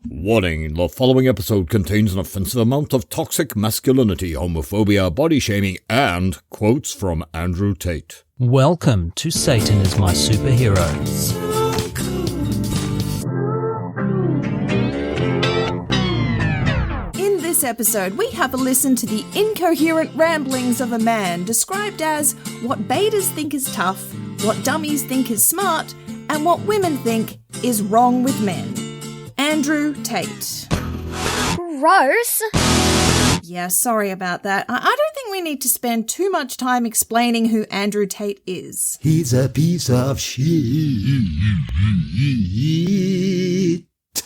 Warning, the following episode contains an offensive amount of toxic masculinity, homophobia, body shaming, and quotes from Andrew Tate. Welcome to Satan is My Superhero. In this episode, we have a listen to the incoherent ramblings of a man described as what betas think is tough, what dummies think is smart, and what women think is wrong with men. Andrew Tate. Gross. Yeah, sorry about that. I don't think we need to spend too much time explaining who Andrew Tate is. He's a piece of shit.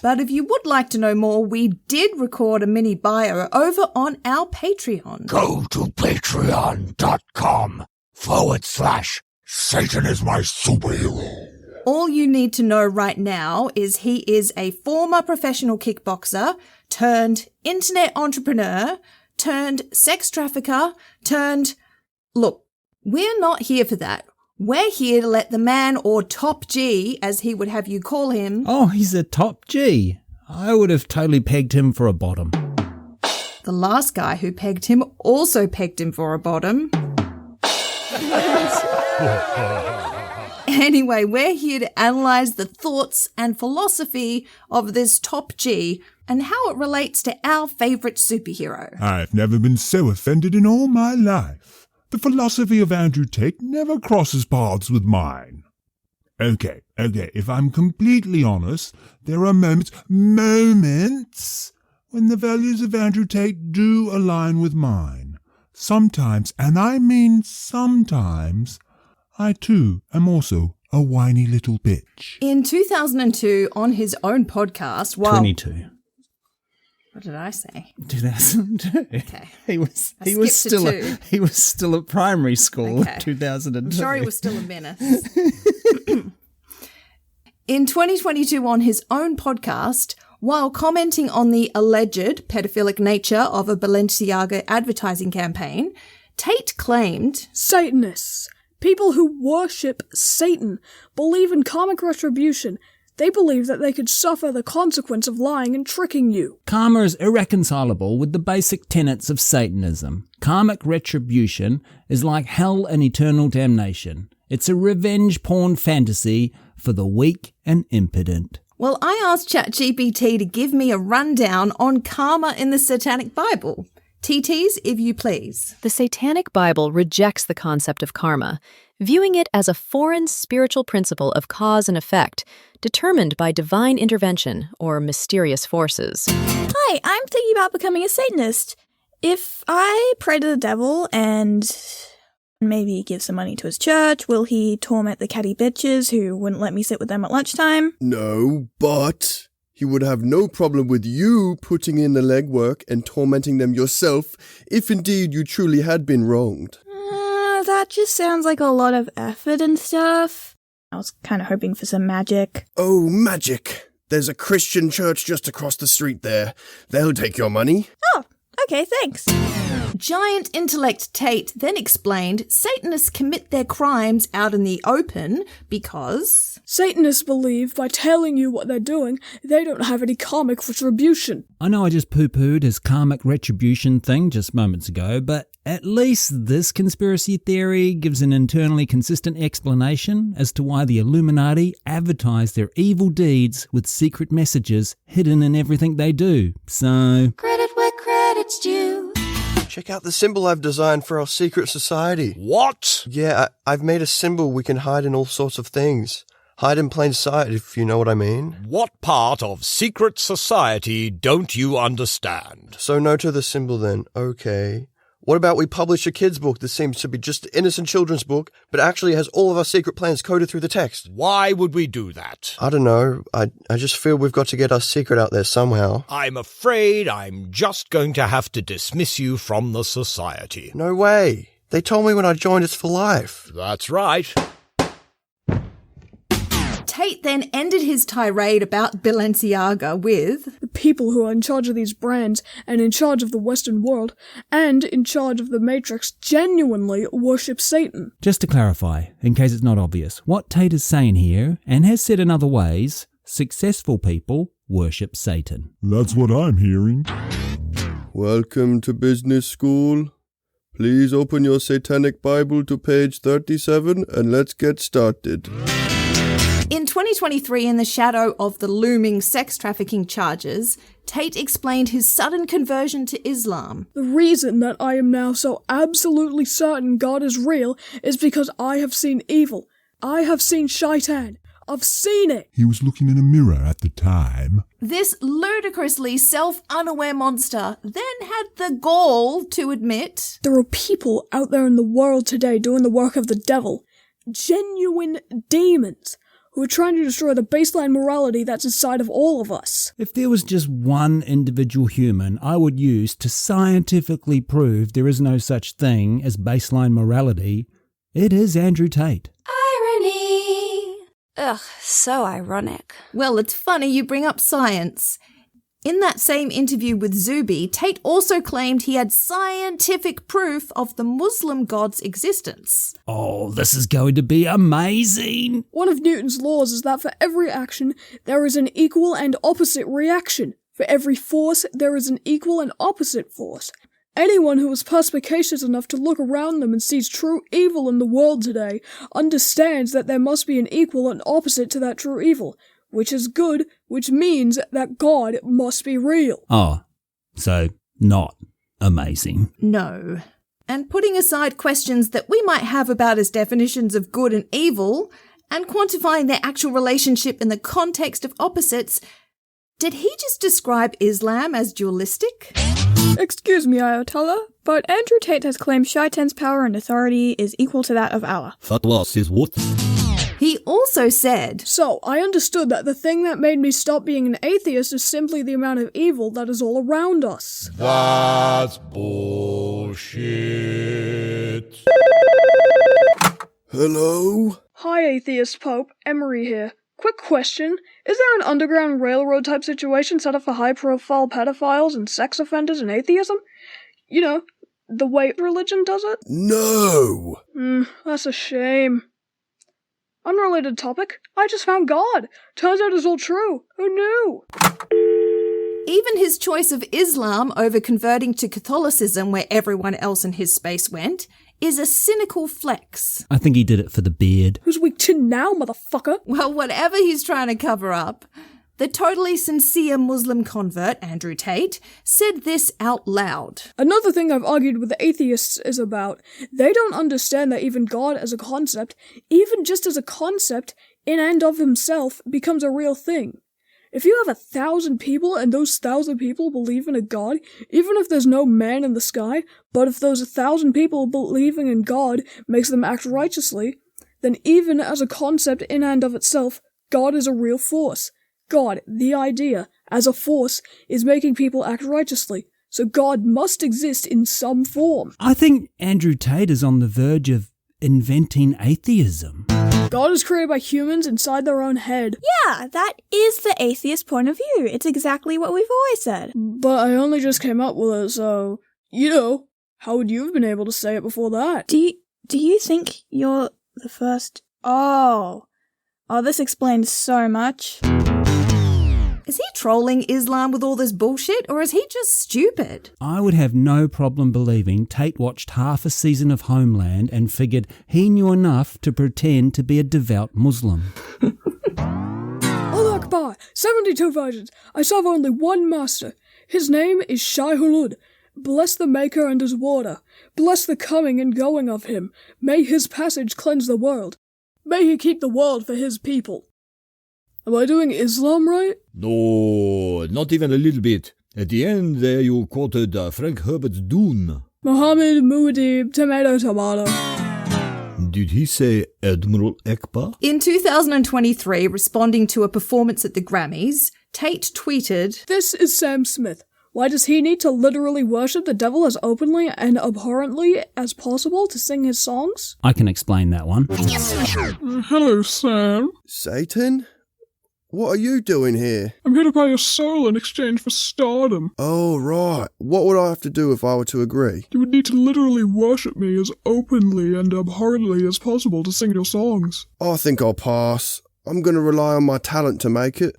But if you would like to know more, we did record a mini bio over on our Patreon. Go to patreon.com/Satan is my superhero. All you need to know right now is he is a former professional kickboxer, turned internet entrepreneur, turned sex trafficker, turned... Look, we're not here for that. We're here to let the man, or Top G, as he would have you call him... Oh, he's a top G. I would have totally pegged him for a bottom. The last guy who pegged him also pegged him for a bottom. Anyway, we're here to analyse the thoughts and philosophy of this Top G and how it relates to our favourite superhero. I've never been so offended in all my life. The philosophy of Andrew Tate never crosses paths with mine. Okay, if I'm completely honest, there are moments when the values of Andrew Tate do align with mine. Sometimes, and I mean sometimes, I too am also a whiny little bitch. In 2002, on his own podcast, 22. What did I say? 2002. Okay. He was still at primary school Okay. in 2002. I'm sure he was still a menace. In 2022, on his own podcast, while commenting on the alleged pedophilic nature of a Balenciaga advertising campaign, Tate claimed, Satanists, people who worship Satan, believe in karmic retribution. They believe that they could suffer the consequence of lying and tricking you. Karma is irreconcilable with the basic tenets of Satanism. Karmic retribution is like hell and eternal damnation. It's a revenge porn fantasy for the weak and impotent. well, I asked ChatGPT to give me a rundown on karma in the Satanic Bible. TTs, if you please. The Satanic Bible rejects the concept of karma, viewing it as a foreign spiritual principle of cause and effect, determined by divine intervention or mysterious forces. Hi, I'm thinking about becoming a Satanist. If I pray to the devil and maybe give some money to his church, will he torment the catty bitches who wouldn't let me sit with them at lunchtime? No, but he would have no problem with you putting in the legwork and tormenting them yourself if indeed you truly had been wronged. That just sounds like a lot of effort and stuff. I was kind of hoping for some magic. Oh, magic! There's a Christian church just across the street there. They'll take your money. Oh, okay, thanks. Giant intellect Tate then explained Satanists commit their crimes out in the open because... Satanists believe by telling you what they're doing, they don't have any karmic retribution. I know I just poo-pooed his karmic retribution thing just moments ago, but at least this conspiracy theory gives an internally consistent explanation as to why the Illuminati advertise their evil deeds with secret messages hidden in everything they do. So... Credit where credit's due. Check out the symbol I've designed for our secret society. What? Yeah, I've made a symbol we can hide in all sorts of things. Hide in plain sight, if you know what I mean. What part of secret society don't you understand? So no to the symbol then. Okay. What about we publish a kid's book that seems to be just an innocent children's book, but actually has all of our secret plans coded through the text? Why would we do that? I don't know. I just feel we've got to get our secret out there somehow. I'm afraid I'm just going to have to dismiss you from the society. No way. They told me when I joined it's for life. That's right. Tate then ended his tirade about Balenciaga with, The people who are in charge of these brands and in charge of the Western world and in charge of the Matrix genuinely worship Satan. Just to clarify, in case it's not obvious, what Tate is saying here, and has said in other ways, successful people worship Satan. That's what I'm hearing. Welcome to business school. Please open your Satanic Bible to page 37 and let's get started. In 2023, in the shadow of the looming sex trafficking charges, Tate explained his sudden conversion to Islam. The reason that I am now so absolutely certain God is real is because I have seen evil. I have seen Shaitan. I've seen it. He was looking in a mirror at the time. This ludicrously self-unaware monster then had the gall to admit, There are people out there in the world today doing the work of the devil. Genuine demons who are trying to destroy the baseline morality that's inside of all of us. If there was just one individual human I would use to scientifically prove there is no such thing as baseline morality, it is Andrew Tate. Irony. Ugh, so ironic. well, it's funny you bring up science. In that same interview with Zuby, Tate also claimed he had scientific proof of the Muslim god's existence. Oh, this is going to be amazing! One of Newton's laws is that for every action, there is an equal and opposite reaction. For every force, there is an equal and opposite force. Anyone who is perspicacious enough to look around them and sees true evil in the world today understands that there must be an equal and opposite to that true evil, which is good, which means that God must be real. Oh, so not amazing. No. And putting aside questions that we might have about his definitions of good and evil, and quantifying their actual relationship in the context of opposites, did he just describe Islam as dualistic? Excuse me, Ayatollah, but Andrew Tate has claimed Shaitan's power and authority is equal to that of Allah. Fatwa says what? He also said, So, I understood that the thing that made me stop being an atheist is simply the amount of evil that is all around us. That's bullshit. Hello? Hi, Atheist Pope. Emory here. Quick question. Is there an underground railroad type situation set up for high-profile pedophiles and sex offenders and atheism? You know, the way religion does it? No! That's a shame. Unrelated topic. I just found God. Turns out it's all true. Who knew? even his choice of Islam over converting to Catholicism, where everyone else in his space went, is a cynical flex. I think he did it for the beard. Who's weak chin now, motherfucker? Well, whatever he's trying to cover up, the totally sincere Muslim convert, Andrew Tate, said this out loud. Another thing I've argued with the atheists is about, they don't understand that even God as a concept, even just as a concept, in and of himself, becomes a real thing. If you have 1,000 people and those 1,000 people believe in a God, even if there's no man in the sky, but if those 1,000 people believing in God makes them act righteously, then even as a concept in and of itself, God is a real force. God, the idea, as a force, is making people act righteously. So God must exist in some form. I think Andrew Tate is on the verge of inventing atheism. God is created by humans inside their own head. Yeah, that is the atheist point of view. It's exactly what we've always said. But I only just came up with it, so, how would you have been able to say it before that? Do you think you're the first? Oh, this explains so much. Is he trolling Islam with all this bullshit, or is he just stupid? I would have no problem believing Tate watched half a season of Homeland and figured he knew enough to pretend to be a devout Muslim. Allah Akbar, 72 versions. I serve only one master. His name is Shai Hulud. Bless the Maker and his water. Bless the coming and going of him. May his passage cleanse the world. May he keep the world for his people. Am I doing Islam right? No, not even a little bit. At the end there you quoted Frank Herbert's Dune. Muhammad, Muad'Dib, tomato. Did he say Admiral Akbar? In 2023, responding to a performance at the Grammys, Tate tweeted, This is Sam Smith. Why does he need to literally worship the devil as openly and abhorrently as possible to sing his songs? I can explain that one. Hello, Sam. Satan? What are you doing here? I'm here to buy your soul in exchange for stardom. Oh, right. What would I have to do if I were to agree? You would need to literally worship me as openly and abhorrently as possible to sing your songs. I think I'll pass. I'm going to rely on my talent to make it.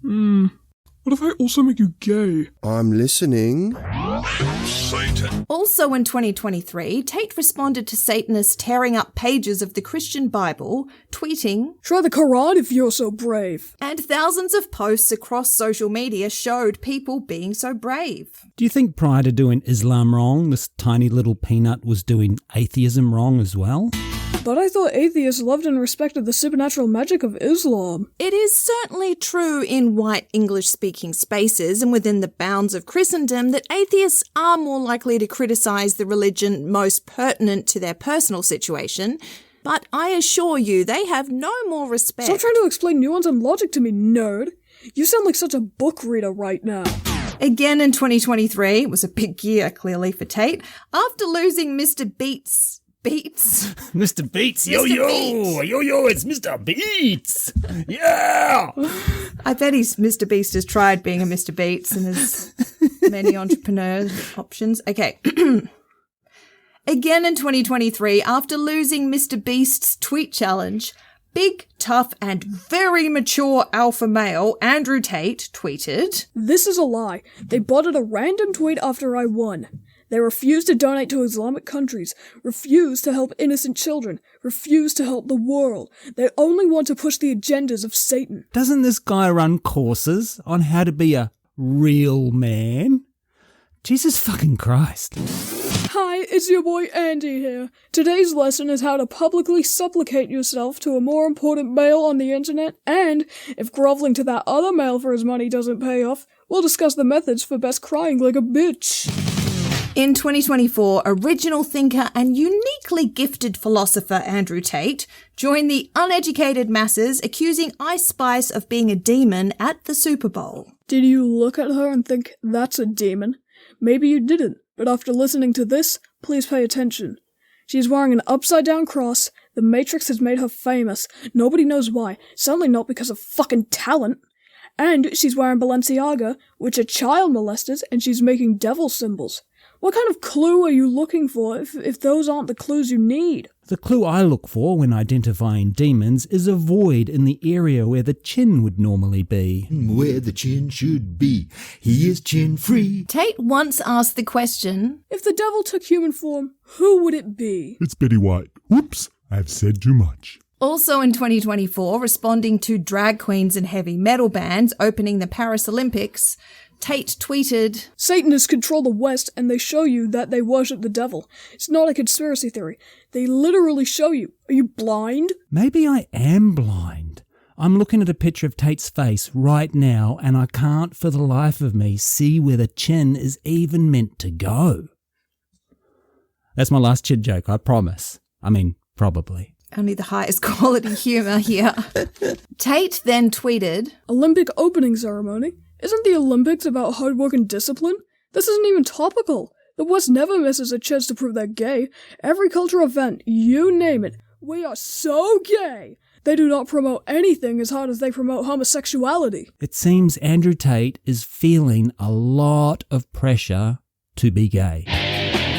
What if I also make you gay? I'm listening. Satan. Also in 2023, Tate responded to Satanists tearing up pages of the Christian Bible, tweeting, Try the Quran if you're so brave. and thousands of posts across social media showed people being so brave. Do you think prior to doing Islam wrong, this tiny little peanut was doing atheism wrong as well? But I thought atheists loved and respected the supernatural magic of Islam. It is certainly true in white English-speaking spaces and within the bounds of Christendom that atheists are more likely to criticize the religion most pertinent to their personal situation, but I assure you they have no more respect. Stop trying to explain nuance and logic to me, nerd. You sound like such a book reader right now. Again in 2023, it was a big year clearly for Tate, after losing Mr. Beats, Mr. Beats, Mr. yo, it's Mr. Beats. Yeah. I bet Mr. Beast has tried being a Mr. Beats and has many entrepreneur options. Okay. Again in 2023, after losing Mr. Beast's tweet challenge, big, tough, and very mature alpha male Andrew Tate tweeted, This is a lie. They botted a random tweet after I won. They refuse to donate to Islamic countries, refuse to help innocent children, refuse to help the world. They only want to push the agendas of Satan. Doesn't this guy run courses on how to be a real man? Jesus fucking Christ. Hi, it's your boy Andy here. Today's lesson is how to publicly supplicate yourself to a more important male on the internet, and if groveling to that other male for his money doesn't pay off, we'll discuss the methods for best crying like a bitch. In 2024, original thinker and uniquely gifted philosopher Andrew Tate joined the uneducated masses accusing Ice Spice of being a demon at the Super Bowl. Did you look at her and think, that's a demon? Maybe you didn't, but after listening to this, please pay attention. She's wearing an upside-down cross. The Matrix has made her famous. Nobody knows why. Certainly not because of fucking talent. And she's wearing Balenciaga, which are child molesters, and she's making devil symbols. What kind of clue are you looking for if those aren't the clues you need? The clue I look for when identifying demons is a void in the area where the chin would normally be. Where the chin should be. He is chin-free. Tate once asked the question, If the devil took human form, who would it be? It's Betty White. Whoops, I've said too much. Also in 2024, responding to drag queens and heavy metal bands opening the Paris Olympics, Tate tweeted, Satanists control the West and they show you that they worship the devil. It's not a conspiracy theory. They literally show you. Are you blind? Maybe I am blind. I'm looking at a picture of Tate's face right now and I can't for the life of me see where the chin is even meant to go. That's my last chin joke, I promise. I mean, probably. Only the highest quality humour here. Tate then tweeted, Olympic opening ceremony? Isn't the Olympics about hard work and discipline? This isn't even topical. The West never misses a chance to prove they're gay. Every cultural event, you name it, we are so gay. They do not promote anything as hard as they promote homosexuality. It seems Andrew Tate is feeling a lot of pressure to be gay.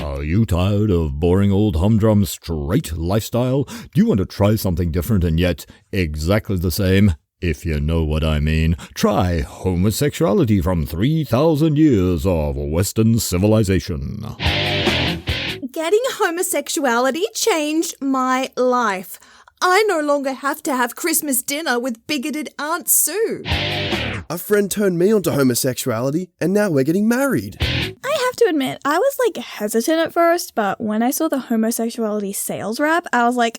Are you tired of boring old humdrum straight lifestyle? Do you want to try something different and yet exactly the same? If you know what I mean, try homosexuality from 3,000 years of Western civilization. Getting homosexuality changed my life. I no longer have to have Christmas dinner with bigoted Aunt Sue. A friend turned me onto homosexuality, and now we're getting married. I have to admit, I was hesitant at first, but when I saw the homosexuality sales rep, I was like,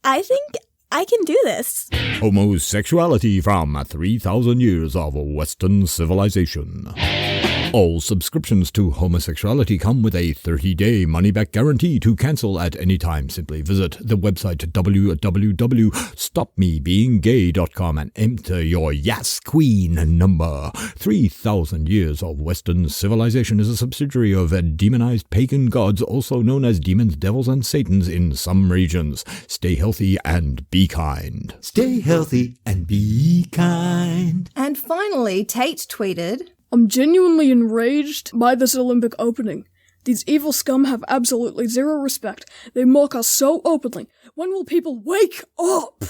I think I can do this. Homosexuality from 3,000 years of Western civilization. All subscriptions to homosexuality come with a 30-day money-back guarantee. To cancel at any time, simply visit the website www.stopmebeing.gay.com and enter your Yes Queen number. 3,000 years of Western civilization is a subsidiary of demonized pagan gods, also known as demons, devils, and satans in some regions. Stay healthy and be kind. Stay healthy and be kind. And finally, Tate tweeted, I'm genuinely enraged by this Olympic opening. These evil scum have absolutely zero respect. They mock us so openly. When will people wake up?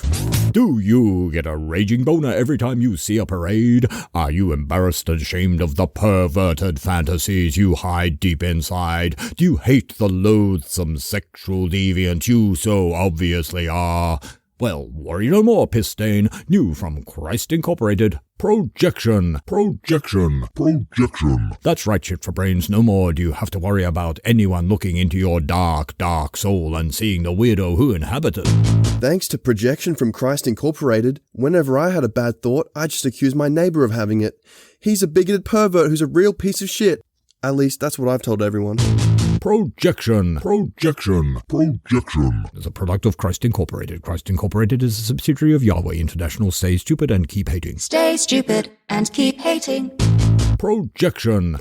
Do you get a raging boner every time you see a parade? Are you embarrassed and ashamed of the perverted fantasies you hide deep inside? Do you hate the loathsome sexual deviant you so obviously are? Well, worry no more, piss stain. New from Christ Incorporated, Projection. That's right, shit for brains. No more do you have to worry about anyone looking into your dark, dark soul and seeing the weirdo who inhabited. Thanks to Projection from Christ Incorporated, whenever I had a bad thought, I just accused my neighbour of having it. He's a bigoted pervert who's a real piece of shit. At least that's what I've told everyone. Projection is a product of Christ Incorporated. Christ Incorporated is a subsidiary of Yahweh International. Stay stupid and keep hating. Stay stupid and keep hating. Projection.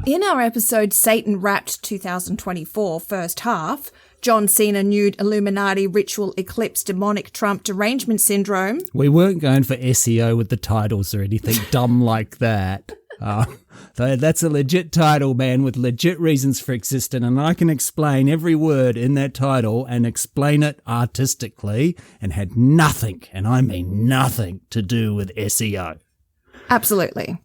In our episode Satan Wrapped 2024 first half, John Cena nude Illuminati ritual eclipse demonic Trump derangement syndrome. We weren't going for SEO with the titles or anything dumb like that. That's a legit title, man, with legit reasons for existing, and I can explain every word in that title and explain it artistically, and had nothing, and I mean nothing, to do with SEO. Absolutely.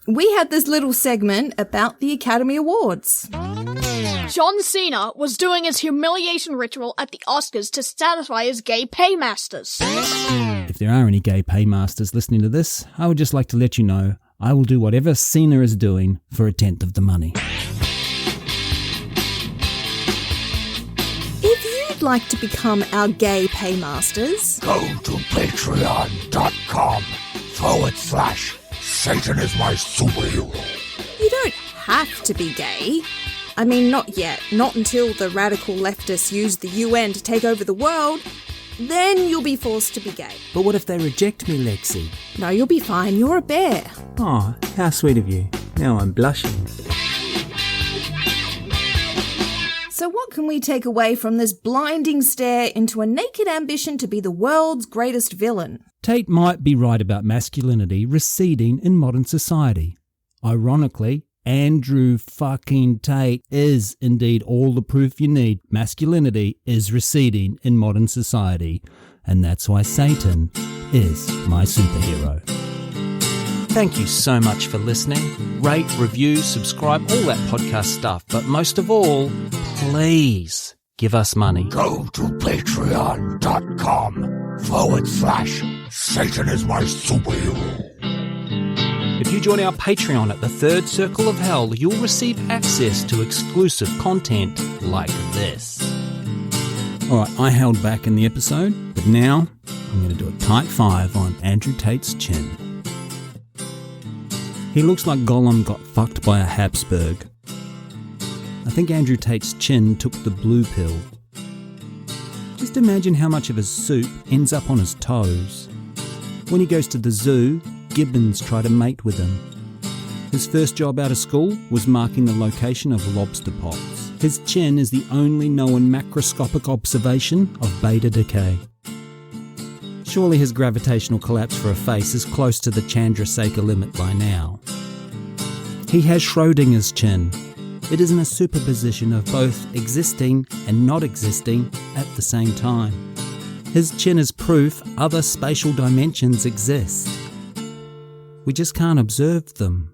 We had this little segment about the Academy Awards. John Cena was doing his humiliation ritual at the Oscars to satisfy his gay paymasters. If there are any gay paymasters listening to this, I would just like to let you know I will do whatever Cena is doing for a tenth of the money. If you'd like to become our gay paymasters, Go to patreon.com/Satan is my superhero. you don't have to be gay. I mean, not yet. Not until the radical leftists use the UN to take over the world. Then you'll be forced to be gay. But what if they reject me, Lexi? No, you'll be fine. You're a bear. Oh, how sweet of you. Now I'm blushing. So what can we take away from this blinding stare into a naked ambition to be the world's greatest villain? Tate might be right about masculinity receding in modern society. Ironically, Andrew fucking Tate is indeed all the proof you need. Masculinity is receding in modern society, and that's why Satan is my superhero. Thank you so much for listening. Rate, review, subscribe, all that podcast stuff. But most of all, please give us money. Go to patreon.com/Satan is my superhero. If you join our Patreon at the Third Circle of Hell, you'll receive access to exclusive content like this. Alright, I held back in the episode, but now I'm going to do a tight 5 on Andrew Tate's chin. He looks like Gollum got fucked by a Habsburg. I think Andrew Tate's chin took the blue pill. Just imagine how much of his soup ends up on his toes. When he goes to the zoo, gibbons try to mate with him. His first job out of school was marking the location of lobster pots. His chin is the only known macroscopic observation of beta decay. Surely his gravitational collapse for a face is close to the Chandrasekhar limit by now. He has Schrodinger's chin. It is in a superposition of both existing and not existing at the same time. His chin is proof other spatial dimensions exist. We just can't observe them.